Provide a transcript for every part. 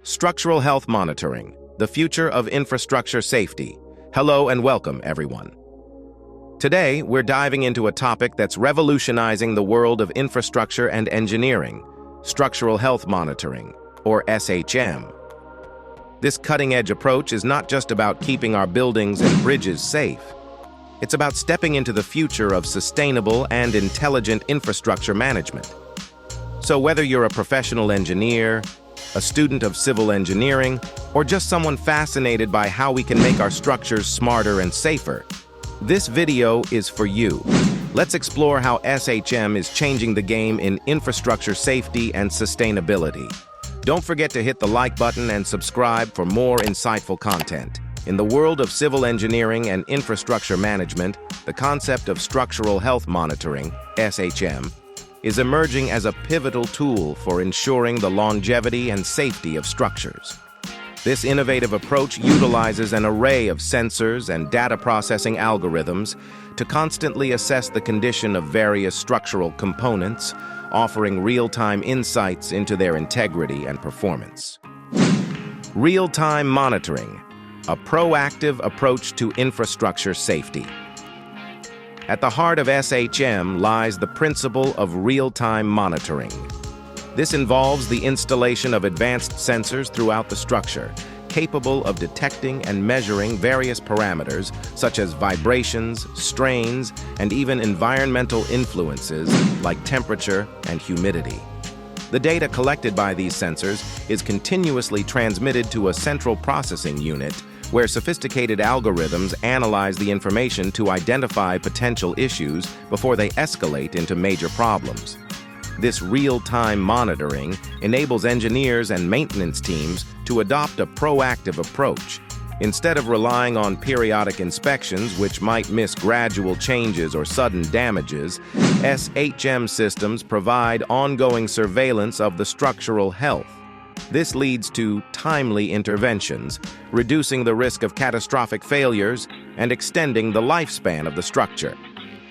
Structural health monitoring, the future of infrastructure safety. Hello and welcome, everyone. Today, we're diving into a topic that's revolutionizing the world of infrastructure and engineering, structural health monitoring, or SHM. This cutting-edge approach is not just about keeping our buildings and bridges safe. It's about stepping into the future of sustainable and intelligent infrastructure management. So whether you're a professional engineer, a student of civil engineering, or just someone fascinated by how we can make our structures smarter and safer, this video is for you. Let's explore how SHM is changing the game in infrastructure safety and sustainability. Don't forget to hit the like button and subscribe for more insightful content. In the world of civil engineering and infrastructure management, the concept of structural health monitoring, SHM, is emerging as a pivotal tool for ensuring the longevity and safety of structures. This innovative approach utilizes an array of sensors and data processing algorithms to constantly assess the condition of various structural components, offering real-time insights into their integrity and performance. Real-time monitoring, a proactive approach to infrastructure safety. At the heart of SHM lies the principle of real-time monitoring. This involves the installation of advanced sensors throughout the structure, capable of detecting and measuring various parameters such as vibrations, strains, and even environmental influences like temperature and humidity. The data collected by these sensors is continuously transmitted to a central processing unit where sophisticated algorithms analyze the information to identify potential issues before they escalate into major problems. This real-time monitoring enables engineers and maintenance teams to adopt a proactive approach. Instead of relying on periodic inspections, which might miss gradual changes or sudden damages, SHM systems provide ongoing surveillance of the structural health. This leads to timely interventions, reducing the risk of catastrophic failures and extending the lifespan of the structure.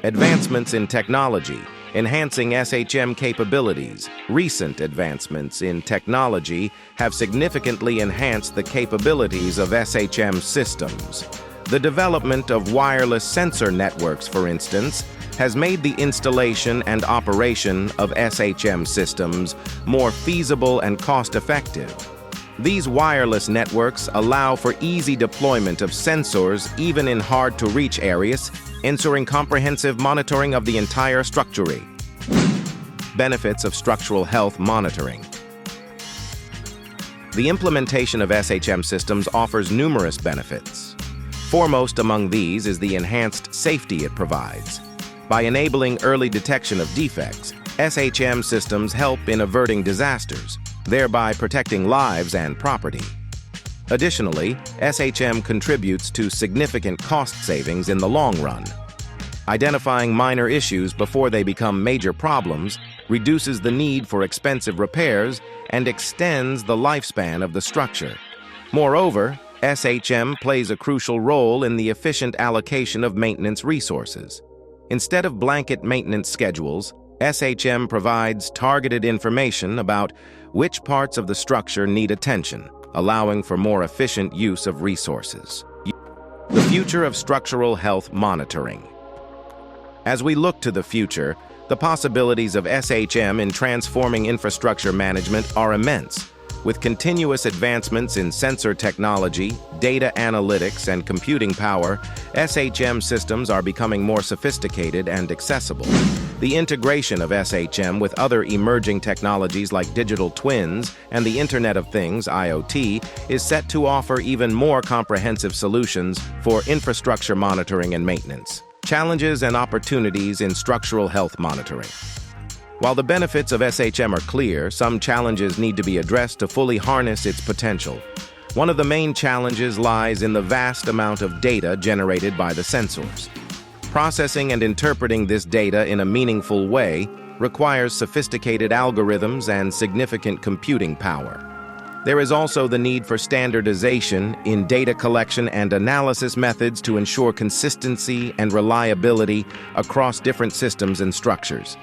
Advancements in technology, enhancing SHM capabilities. Recent advancements in technology have significantly enhanced the capabilities of SHM systems. The development of wireless sensor networks, for instance, has made the installation and operation of SHM systems more feasible and cost-effective. These wireless networks allow for easy deployment of sensors even in hard-to-reach areas, ensuring comprehensive monitoring of the entire structure. Benefits of structural health monitoring. The implementation of SHM systems offers numerous benefits. Foremost among these is the enhanced safety it provides. By enabling early detection of defects, SHM systems help in averting disasters, thereby protecting lives and property. Additionally, SHM contributes to significant cost savings in the long run. Identifying minor issues before they become major problems reduces the need for expensive repairs and extends the lifespan of the structure. Moreover, SHM plays a crucial role in the efficient allocation of maintenance resources. Instead of blanket maintenance schedules, SHM provides targeted information about which parts of the structure need attention, allowing for more efficient use of resources. The future of structural health monitoring. As we look to the future, the possibilities of SHM in transforming infrastructure management are immense. With continuous advancements in sensor technology, data analytics, and computing power, SHM systems are becoming more sophisticated and accessible. The integration of SHM with other emerging technologies like digital twins and the Internet of Things, IoT, is set to offer even more comprehensive solutions for infrastructure monitoring and maintenance. Challenges and opportunities in structural health monitoring. While the benefits of SHM are clear, some challenges need to be addressed to fully harness its potential. One of the main challenges lies in the vast amount of data generated by the sensors. Processing and interpreting this data in a meaningful way requires sophisticated algorithms and significant computing power. There is also the need for standardization in data collection and analysis methods to ensure consistency and reliability across different systems and structures.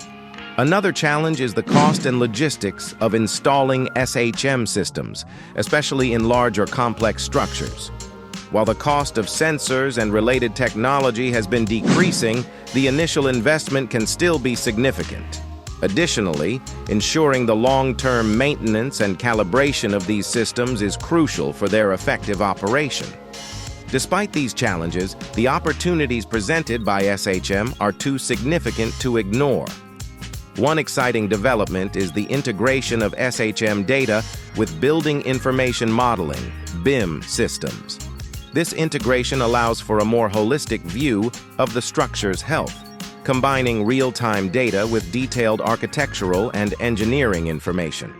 Another challenge is the cost and logistics of installing SHM systems, especially in large or complex structures. While the cost of sensors and related technology has been decreasing, the initial investment can still be significant. Additionally, ensuring the long-term maintenance and calibration of these systems is crucial for their effective operation. Despite these challenges, the opportunities presented by SHM are too significant to ignore. One exciting development is the integration of SHM data with Building Information Modeling (BIM) systems. This integration allows for a more holistic view of the structure's health, combining real-time data with detailed architectural and engineering information.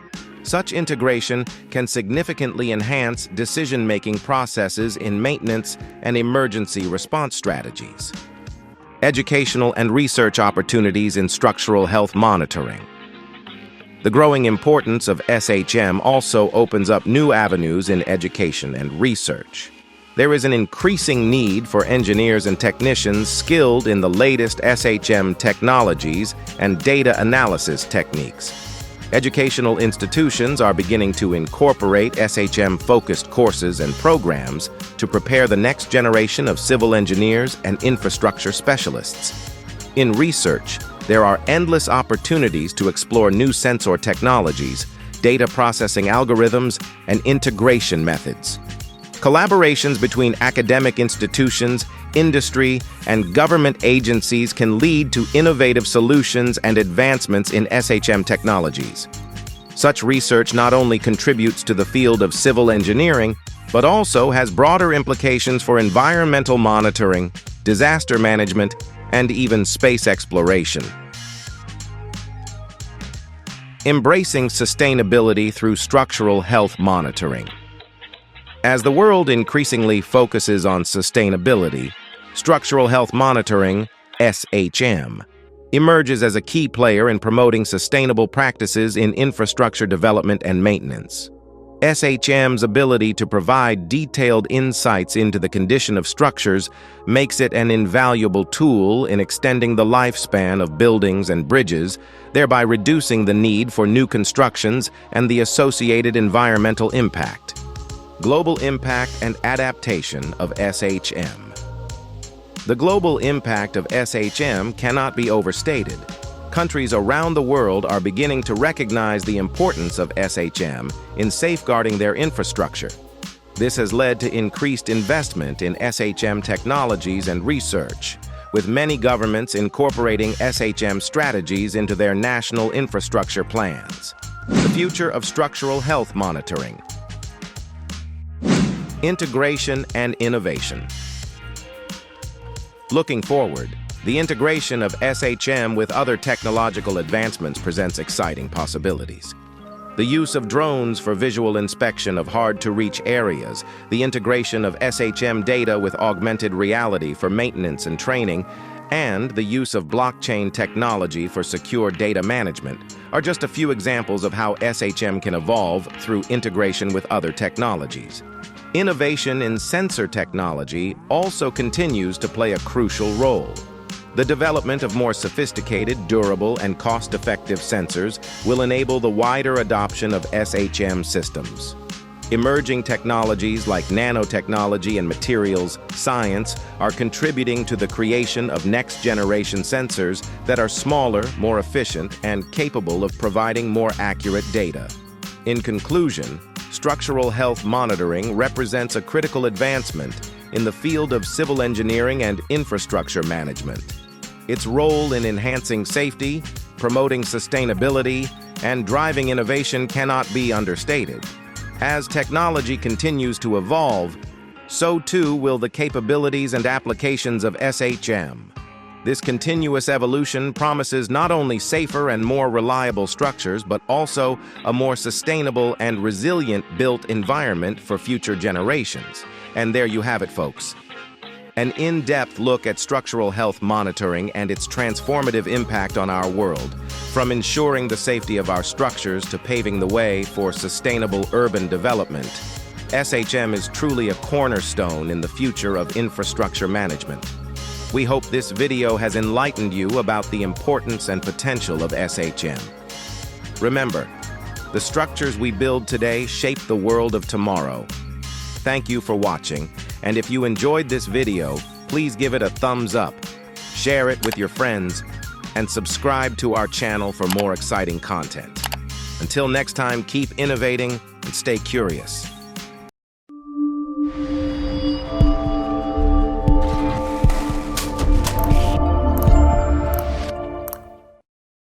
Such integration can significantly enhance decision-making processes in maintenance and emergency response strategies. Educational and research opportunities in structural health monitoring. The growing importance of SHM also opens up new avenues in education and research. There is an increasing need for engineers and technicians skilled in the latest SHM technologies and data analysis techniques. Educational institutions are beginning to incorporate SHM-focused courses and programs to prepare the next generation of civil engineers and infrastructure specialists. In research, there are endless opportunities to explore new sensor technologies, data processing algorithms, and integration methods. Collaborations between academic institutions, industry, and government agencies can lead to innovative solutions and advancements in SHM technologies. Such research not only contributes to the field of civil engineering, but also has broader implications for environmental monitoring, disaster management, and even space exploration. Embracing sustainability through structural health monitoring. As the world increasingly focuses on sustainability, structural health monitoring, SHM, emerges as a key player in promoting sustainable practices in infrastructure development and maintenance. SHM's ability to provide detailed insights into the condition of structures makes it an invaluable tool in extending the lifespan of buildings and bridges, thereby reducing the need for new constructions and the associated environmental impact. Global impact and adaptation of SHM. The global impact of SHM cannot be overstated. Countries around the world are beginning to recognize the importance of SHM in safeguarding their infrastructure. This has led to increased investment in SHM technologies and research, with many governments incorporating SHM strategies into their national infrastructure plans. The future of structural health monitoring. Integration and innovation. Looking forward, the integration of SHM with other technological advancements presents exciting possibilities. The use of drones for visual inspection of hard-to-reach areas, the integration of SHM data with augmented reality for maintenance and training, and the use of blockchain technology for secure data management are just a few examples of how SHM can evolve through integration with other technologies. Innovation in sensor technology also continues to play a crucial role. The development of more sophisticated, durable, and cost-effective sensors will enable the wider adoption of SHM systems. Emerging technologies like nanotechnology and materials science are contributing to the creation of next-generation sensors that are smaller, more efficient, and capable of providing more accurate data. In conclusion, structural health monitoring represents a critical advancement in the field of civil engineering and infrastructure management. Its role in enhancing safety, promoting sustainability, and driving innovation cannot be understated. As technology continues to evolve, so too will the capabilities and applications of SHM. This continuous evolution promises not only safer and more reliable structures, but also a more sustainable and resilient built environment for future generations. And there you have it, folks. An in-depth look at structural health monitoring and its transformative impact on our world, from ensuring the safety of our structures to paving the way for sustainable urban development. SHM is truly a cornerstone in the future of infrastructure management. We hope this video has enlightened you about the importance and potential of SHM. Remember, the structures we build today shape the world of tomorrow. Thank you for watching, and if you enjoyed this video, please give it a thumbs up, share it with your friends, and subscribe to our channel for more exciting content. Until next time, keep innovating and stay curious.